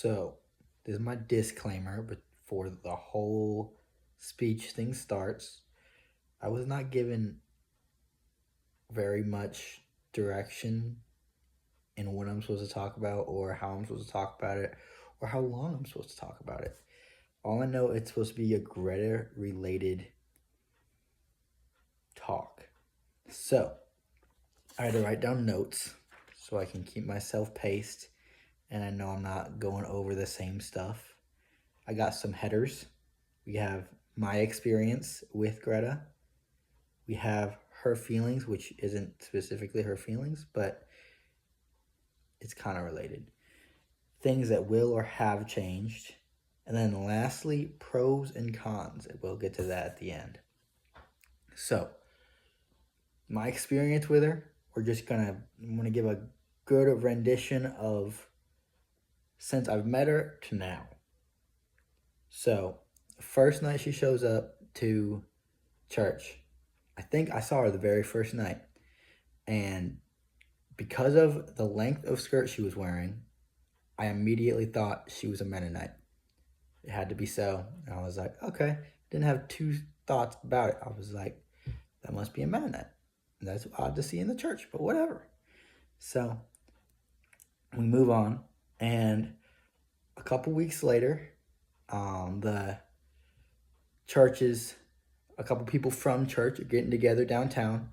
So, this is my disclaimer before the whole speech thing starts. I was not given very much direction in what I'm supposed to talk about, or how I'm supposed to talk about it, or how long I'm supposed to talk about it. All I know, it's supposed to be a Greta related talk. So, I had to write down notes so I can keep myself paced and I know I'm not going over the same stuff. I got some headers. We have my experience with Greta. We have her feelings, which isn't specifically her feelings, but it's kind of related. Things that will or have changed. And then lastly, pros and cons. We'll get to that at the end. So, my experience with her, I'm gonna give a good rendition of since I've met her to now. So, first night she shows up to church. I think I saw her the very first night. And because of the length of skirt she was wearing, I immediately thought she was a Mennonite. It had to be so. And I was like, okay. Didn't have two thoughts about it. I was like, that must be a Mennonite. And that's odd to see in the church, but whatever. So we move on. And a couple weeks later, the churches, a couple people from church are getting together downtown,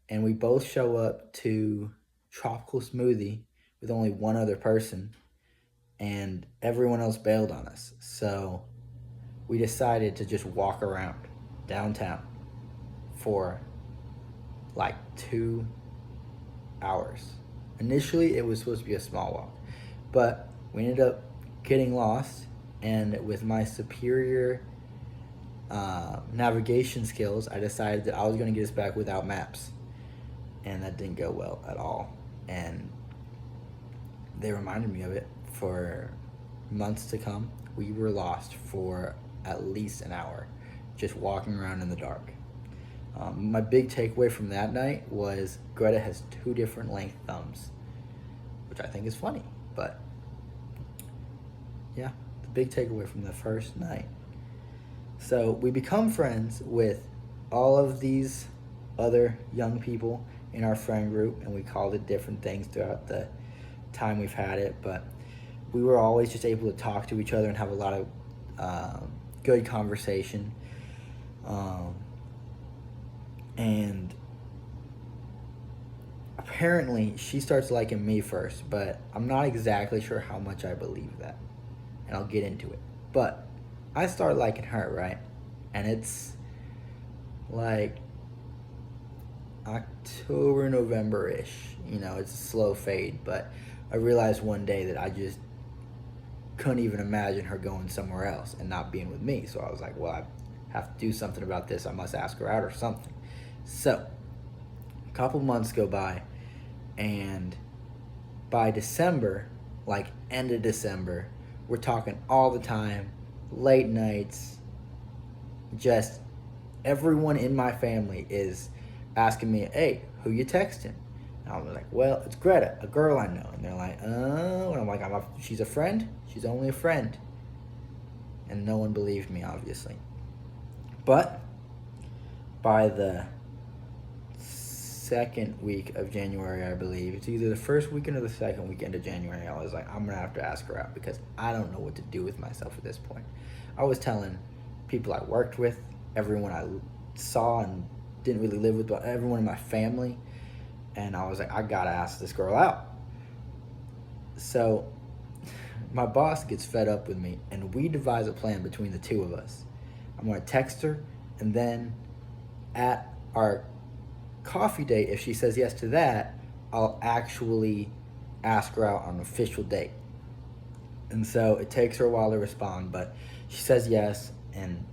and we both show up to Tropical Smoothie with only one other person, and everyone else bailed on us. So we decided to just walk around downtown for like 2 hours. Initially, it was supposed to be a small walk, but we ended up getting lost, and with my superior navigation skills, I decided that I was going to get us back without maps, and that didn't go well at all. And they reminded me of it for months to come. We were lost for at least an hour, just walking around in the dark. My big takeaway from that night was Greta has two different length thumbs, which I think is funny. But yeah, the big takeaway from the first night. So we become friends with all of these other young people in our friend group, and we called it different things throughout the time we've had it. But we were always just able to talk to each other and have a lot of good conversation. And apparently she starts liking me first, but I'm not exactly sure how much I believe that. And I'll get into it. But I start liking her, right? And it's like October, November-ish. It's a slow fade, but I realized one day that I just couldn't even imagine her going somewhere else and not being with me. So I was like, well, I have to do something about this. I must ask her out or something. So a couple months go by, and by December, like end of December, we're talking all the time, late nights. Just everyone in my family is asking me, hey, who you texting? And I'm like, well, it's Greta, a girl I know. And they're like, oh. And I'm like, she's a friend? She's only a friend. And no one believed me, obviously. But by the second week of January, I believe, it's either the first weekend or the second weekend of January, I was like, I'm going to have to ask her out because I don't know what to do with myself at this point. I was telling people I worked with, everyone I saw and didn't really live with, but everyone in my family. And I was like, I gotta ask this girl out. So my boss gets fed up with me, and we devise a plan between the two of us. I'm gonna text her, and then at our coffee date, if she says yes to that, I'll actually ask her out on an official date. And so it takes her a while to respond, but she says yes, and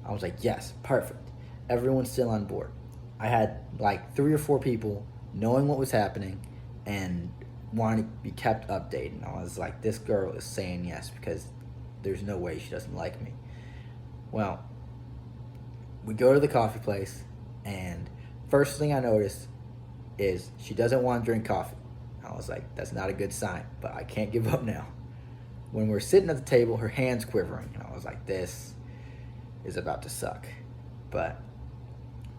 I was like, yes, perfect. Everyone's still on board. I had like 3 or 4 people knowing what was happening and wanting to be kept updated. And I was like, this girl is saying yes because there's no way she doesn't like me. Well, we go to the coffee place, and first thing I noticed is she doesn't want to drink coffee. I was like, that's not a good sign, but I can't give up now. when we're sitting at the table, her hand's quivering. And I was like, this is about to suck. But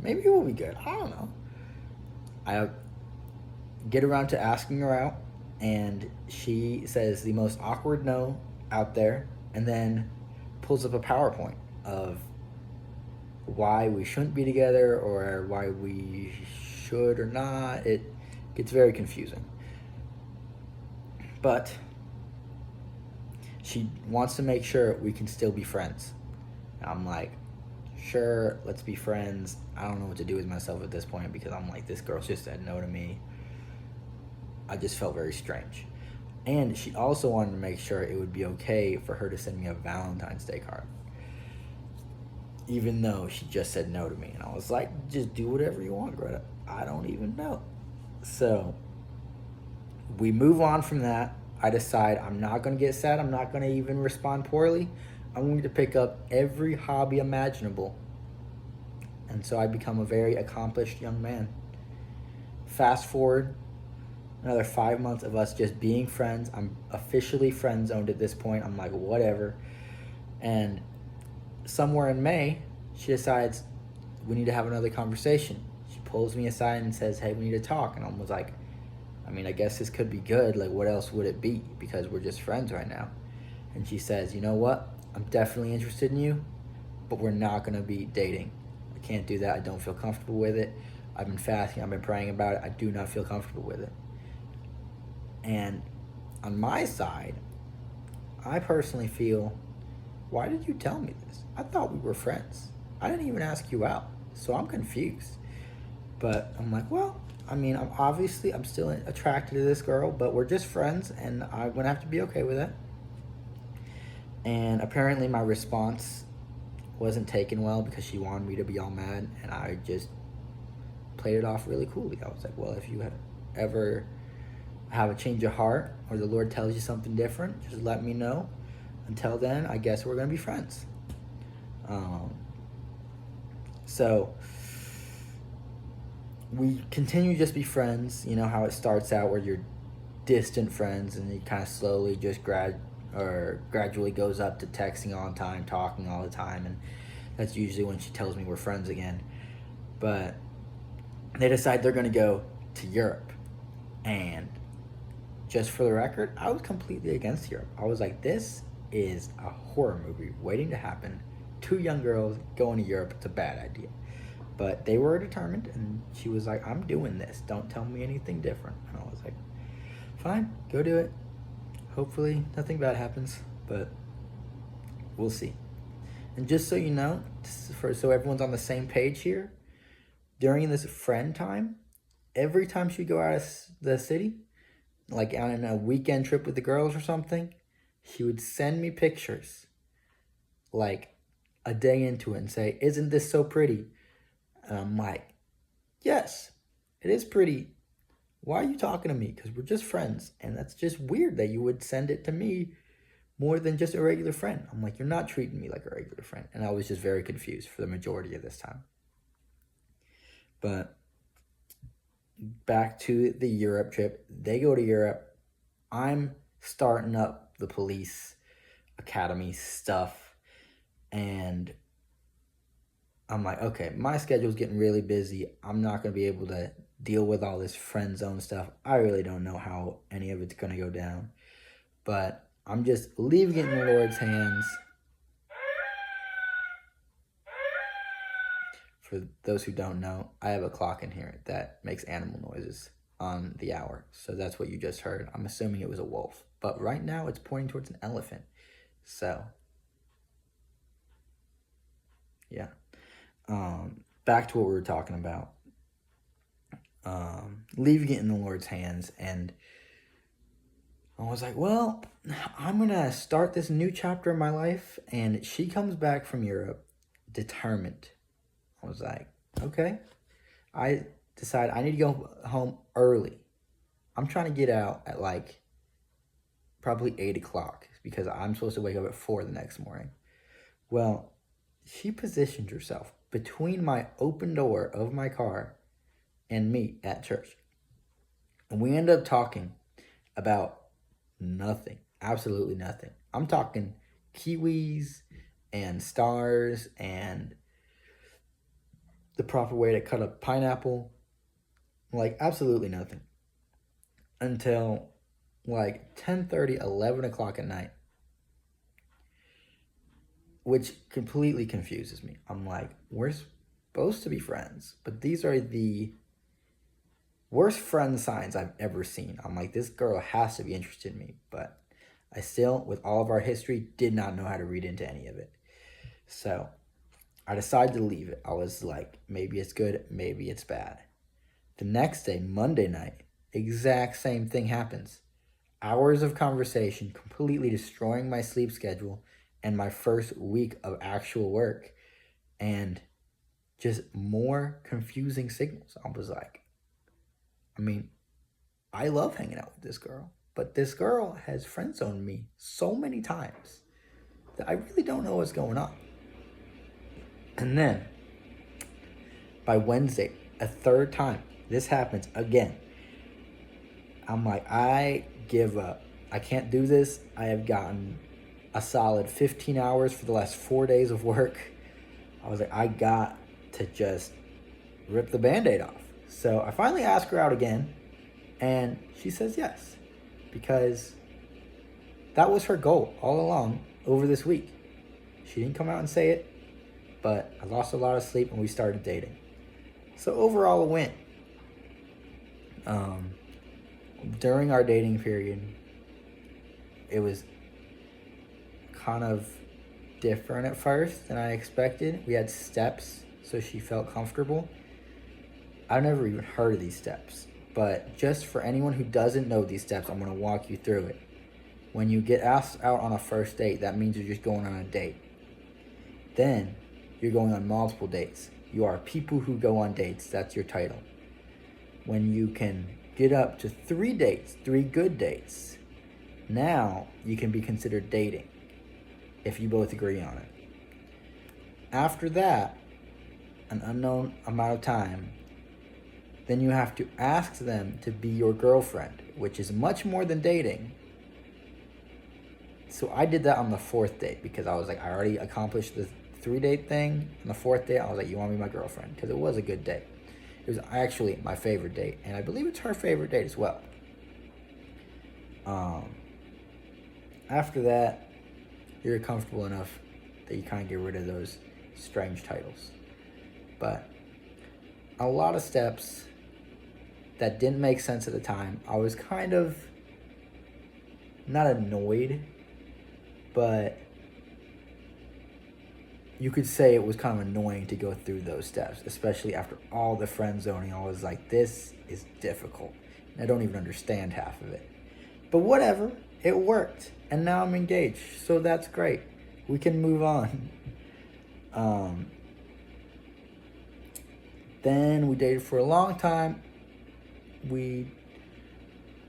maybe it will be good. I don't know. I get around to asking her out, and she says the most awkward no out there, and then pulls up a PowerPoint of why we shouldn't be together or why we should or not. It gets very confusing. But she wants to make sure we can still be friends. And I'm like, sure, let's be friends. I don't know what to do with myself at this point because I'm like, this girl just said no to me. I just felt very strange. And she also wanted to make sure it would be okay for her to send me a Valentine's Day card. Even though she just said no to me. And I was like, just do whatever you want, Greta. I don't even know. So we move on from that. I decide I'm not going to get sad. I'm not going to even respond poorly. I'm going to pick up every hobby imaginable. And so I become a very accomplished young man. Fast forward another 5 months of us just being friends. I'm officially friend zoned at this point. I'm like, whatever. And somewhere in May, she decides we need to have another conversation. She pulls me aside and says, hey, we need to talk. And I was like, I mean, I guess this could be good. Like, what else would it be? Because we're just friends right now. And she says, you know what? I'm definitely interested in you, but we're not going to be dating. I can't do that. I don't feel comfortable with it. I've been fasting. I've been praying about it. I do not feel comfortable with it. And on my side, I personally feel, why did you tell me this? I thought we were friends. I didn't even ask you out. So I'm confused. But I'm like, well, I mean, I'm still attracted to this girl, but we're just friends, and I'm going to have to be okay with it. And apparently my response wasn't taken well because she wanted me to be all mad, and I just played it off really coolly. I was like, well, if you ever have a change of heart or the Lord tells you something different, just let me know. Until then, I guess we're going to be friends. So we continue to just be friends. You know how it starts out where you're distant friends and you kind of slowly just gradually goes up to texting all the time, talking all the time, and that's usually when she tells me we're friends again. But they decide they're going to go to Europe. And just for the record, I was completely against Europe. I was like, this is a horror movie waiting to happen. 2 young girls going to Europe, it's a bad idea. But they were determined, and she was like, I'm doing this. Don't tell me anything different. And I was like, fine, go do it. Hopefully nothing bad happens, but we'll see. And just so you know, so everyone's on the same page here, during this friend time, every time she'd go out of the city, like on a weekend trip with the girls or something, she would send me pictures like a day into it and say, isn't this so pretty? And I'm like, yes, it is pretty. Why are you talking to me? Because we're just friends. And that's just weird that you would send it to me more than just a regular friend. I'm like, you're not treating me like a regular friend. And I was just very confused for the majority of this time. But back to the Europe trip. They go to Europe. I'm starting up the police academy stuff. And I'm like, okay, my schedule's getting really busy. I'm not going to be able to deal with all this friend zone stuff. I really don't know how any of it's going to go down. But I'm just leaving it in the Lord's hands. For those who don't know, I have a clock in here that makes animal noises on the hour. So that's what you just heard. I'm assuming it was a wolf. But right now it's pointing towards an elephant. So, yeah. Back to what we were talking about. Leaving it in the Lord's hands. And I was like, well, I'm going to start this new chapter in my life. And she comes back from Europe determined. I was like, okay. I decide I need to go home early. I'm trying to get out at like probably 8 o'clock because I'm supposed to wake up at 4 the next morning. Well, she positioned herself between my open door of my car and me at church. And we ended up talking about nothing. Absolutely nothing. I'm talking kiwis and stars and the proper way to cut a pineapple. Like, absolutely nothing. Until like 10:30, 11 o'clock at night, which completely confuses me. I'm like, we're supposed to be friends, but these are the worst friend signs I've ever seen. I'm like, this girl has to be interested in me, but I still, with all of our history, did not know how to read into any of it. So I decided to leave it. I was like, maybe it's good, maybe it's bad. The next day, Monday night, exact same thing happens. Hours of conversation, completely destroying my sleep schedule and my first week of actual work, and just more confusing signals. I was like, I mean, I love hanging out with this girl, but this girl has friend zoned me so many times that I really don't know what's going on. And then by Wednesday, a third time, this happens again. I'm like, I give up. I can't do this. I have gotten a solid 15 hours for the last 4 days of work. I was like, I got to just rip the Band-Aid off. So I finally ask her out again, and she says yes, because that was her goal all along over this week. She didn't come out and say it, but I lost a lot of sleep and we started dating. So overall, a win. During our dating period, it was kind of different at first than I expected. We had steps, so she felt comfortable. I've never even heard of these steps, but just for anyone who doesn't know these steps, I'm going to walk you through it. When you get asked out on a first date, that means you're just going on a date. Then you're going on multiple dates. You are people who go on dates. That's your title. When you can get up to 3 dates, 3 good dates, now you can be considered dating if you both agree on it. After that, an unknown amount of time, then you have to ask them to be your girlfriend, which is much more than dating. So I did that on the 4th date because I was like, I already accomplished the 3-date thing. On the 4th date, I was like, you want to be my girlfriend? Because it was a good date. It was actually my favorite date, and I believe it's her favorite date as well. After that, you're comfortable enough that you kind of get rid of those strange titles. But a lot of steps that didn't make sense at the time. I was kind of not annoyed, but you could say it was kind of annoying to go through those steps, especially after all the friend zoning. I was like, this is difficult. I don't even understand half of it. But whatever, it worked. And now I'm engaged, so that's great. We can move on. Then we dated for a long time. We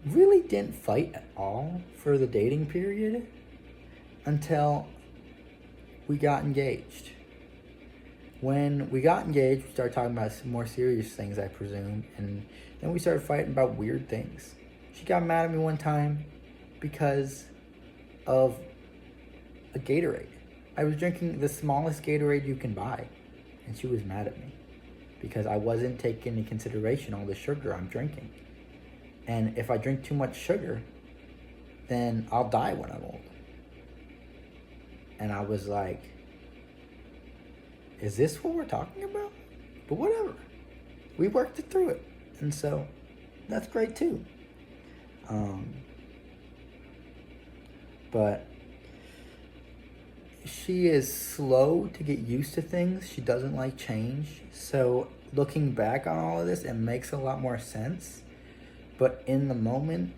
really didn't fight at all for the dating period until we got engaged. When we got engaged, we started talking about some more serious things, I presume, and then we started fighting about weird things. She got mad at me one time because of a Gatorade. I was drinking the smallest Gatorade you can buy, and she was mad at me because I wasn't taking into consideration all the sugar I'm drinking. And if I drink too much sugar, then I'll die when I'm old. And I was like, is this what we're talking about? But whatever. We worked it through it. And so that's great too. But she is slow to get used to things. She doesn't like change. So looking back on all of this, it makes a lot more sense. But in the moment,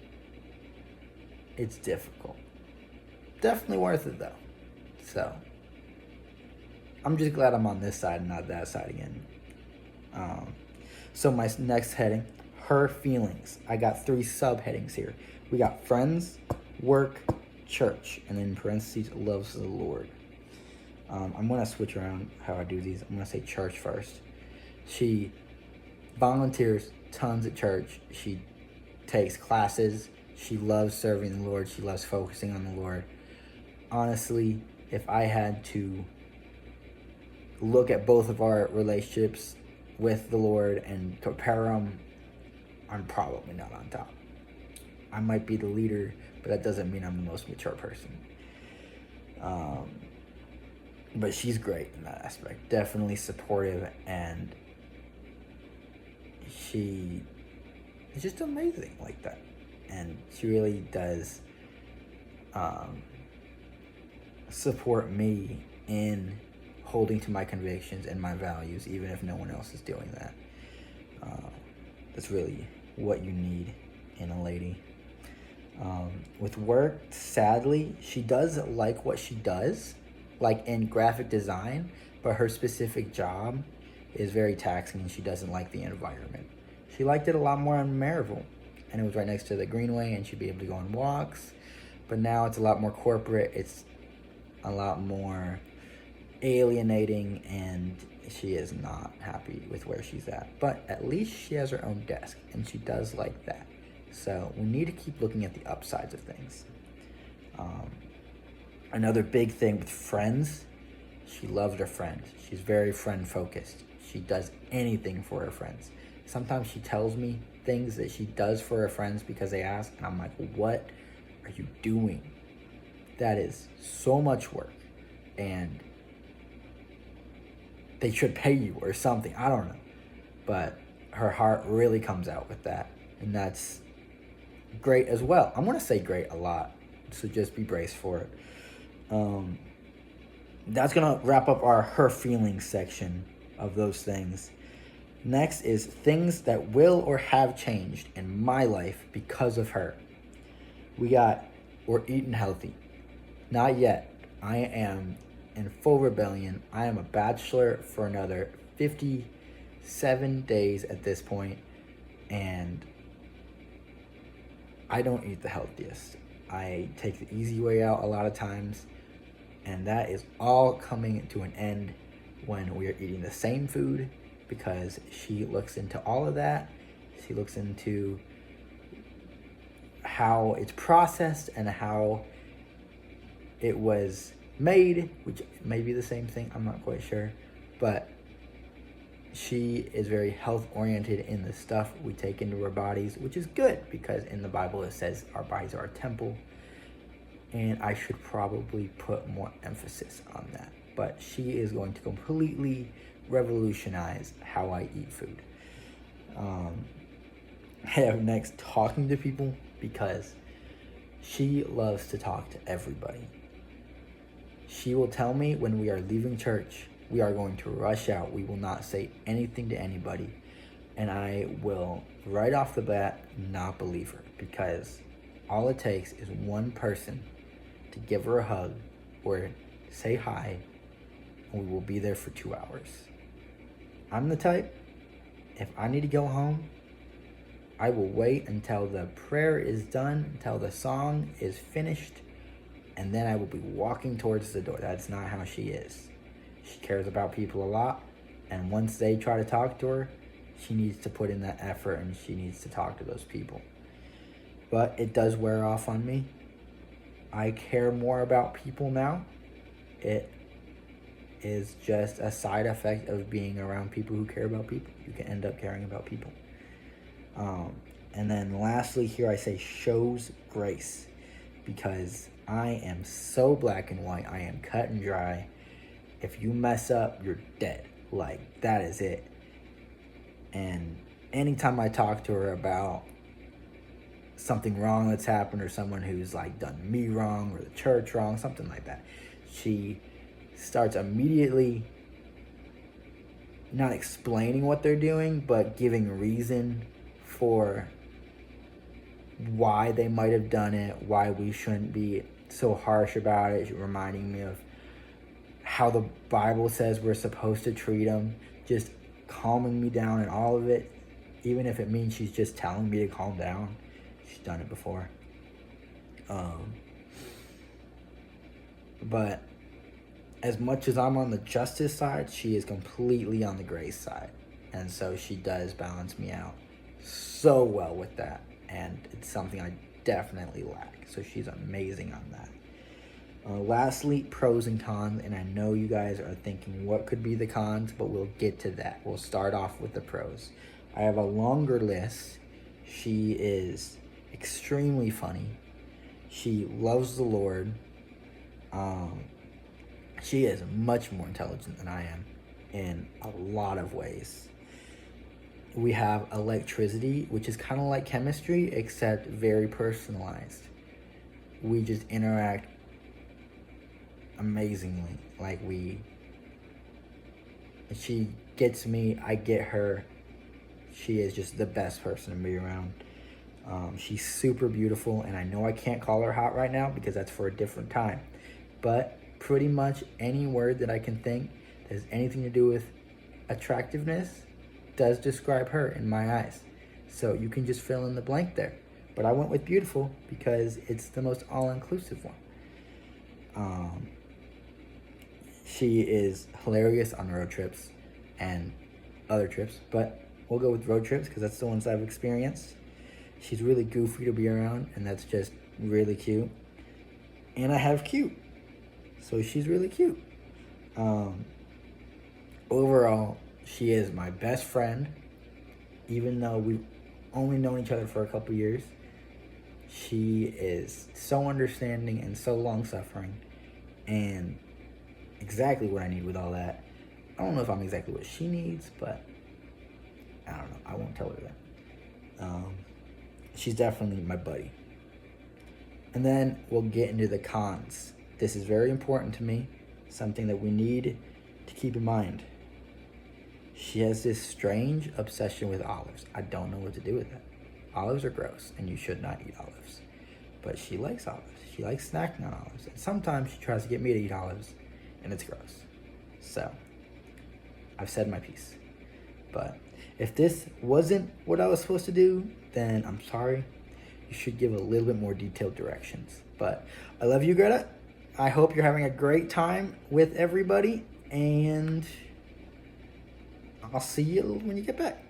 it's difficult. Definitely worth it though. So I'm just glad I'm on this side and not that side again. So my next heading, her feelings. I got 3 subheadings here. We got friends, work, church, and in parentheses, loves the Lord. I'm going to switch around how I do these. I'm going to say church first. She volunteers tons at church. She takes classes. She loves serving the Lord. She loves focusing on the Lord. Honestly, if I had to look at both of our relationships with the Lord and compare them, I'm probably not on top. I might be the leader, but that doesn't mean I'm the most mature person. But she's great in that aspect. Definitely supportive, and she is just amazing like that. And she really does support me in holding to my convictions and my values, even if no one else is doing that. That's really what you need in a lady. With work, sadly, she does like what she does, like in graphic design, but her specific job is very taxing and she doesn't like the environment. She liked it a lot more on Maryville, and it was right next to the Greenway and she'd be able to go on walks. But now it's a lot more corporate, it's a lot more alienating, and she is not happy with where she's at. But at least she has her own desk, and she does like that. So we need to keep looking at the upsides of things. Another big thing with friends, she loves her friends. She's very friend focused. She does anything for her friends. Sometimes she tells me things that she does for her friends because they ask, and I'm like, what are you doing? That is so much work, and they should pay you or something. I don't know. But her heart really comes out with that, and that's great as well. I'm going to say great a lot, so just be braced for it. That's going to wrap up our her feelings section of those things. Next is things that will or have changed in my life because of her. We're eating healthy. Not yet. I am in full rebellion. I am a bachelor for another 57 days at this point, and I don't eat the healthiest. I take the easy way out a lot of times, and that is all coming to an end when we are eating the same food, because she looks into all of that. She looks into how it's processed and how it was made, which may be the same thing, I'm not quite sure. But she is very health oriented in the stuff we take into our bodies, which is good because in the Bible it says our bodies are a temple, and I should probably put more emphasis on that. But she is going to completely revolutionize how I eat food. I have next talking to people, because she loves to talk to everybody. She will tell me when we are leaving church, we are going to rush out. We will not say anything to anybody. And I will, right off the bat, not believe her, because all it takes is one person to give her a hug or say hi, and we will be there for 2 hours. I'm the type, if I need to go home, I will wait until the prayer is done, until the song is finished, and then I will be walking towards the door. That's not how she is. She cares about people a lot, and once they try to talk to her, she needs to put in that effort and she needs to talk to those people. But it does wear off on me. I care more about people now. It is just a side effect of being around people who care about people. You can end up caring about people. And then lastly here I say shows grace, because I am so black and white. I am cut and dry. If you mess up, you're dead. Like, that is it. And anytime I talk to her about something wrong that's happened, or someone who's like done me wrong or the church wrong, something like that, she starts immediately not explaining what they're doing, but giving reason for why they might have done it, why we shouldn't be so harsh about it, reminding me of how the Bible says we're supposed to treat them, just calming me down in all of it, even if it means she's just telling me to calm down. She's done it before. But as much as I'm on the justice side, she is completely on the grace side. And so she does balance me out so well with that. And it's something I definitely lack. So she's amazing on that. Lastly, pros and cons, and I know you guys are thinking what could be the cons, but we'll get to that. We'll start off with the pros. I have a longer list. She is extremely funny. She loves the Lord. She is much more intelligent than I am in a lot of ways. We have electricity, which is kind of like chemistry, except very personalized. We just interact amazingly. She gets me, I get her. She is just the best person to be around. She's super beautiful, and I know I can't call her hot right now because that's for a different time. But pretty much any word that I can think that has anything to do with attractiveness does describe her in my eyes. So you can just fill in the blank there. But I went with beautiful because it's the most all-inclusive one. She is hilarious on road trips and other trips, but we'll go with road trips because that's the ones I've experienced. She's really goofy to be around, and that's just really cute. And I have cute, so she's really cute. Overall, she is my best friend, even though we've only known each other for a couple years. She is so understanding and so long-suffering, and exactly what I need with all that. I don't know if I'm exactly what she needs, but I don't know. I won't tell her that. She's definitely my buddy. And then we'll get into the cons. This is very important to me, something that we need to keep in mind. She has this strange obsession with olives. I don't know what to do with that. Olives are gross, and you should not eat olives. But she likes olives. She likes snacking on olives. And sometimes she tries to get me to eat olives, and it's gross. So, I've said my piece. But if this wasn't what I was supposed to do, then I'm sorry. You should give a little bit more detailed directions. But I love you, Greta. I hope you're having a great time with everybody, and I'll see you when you get back.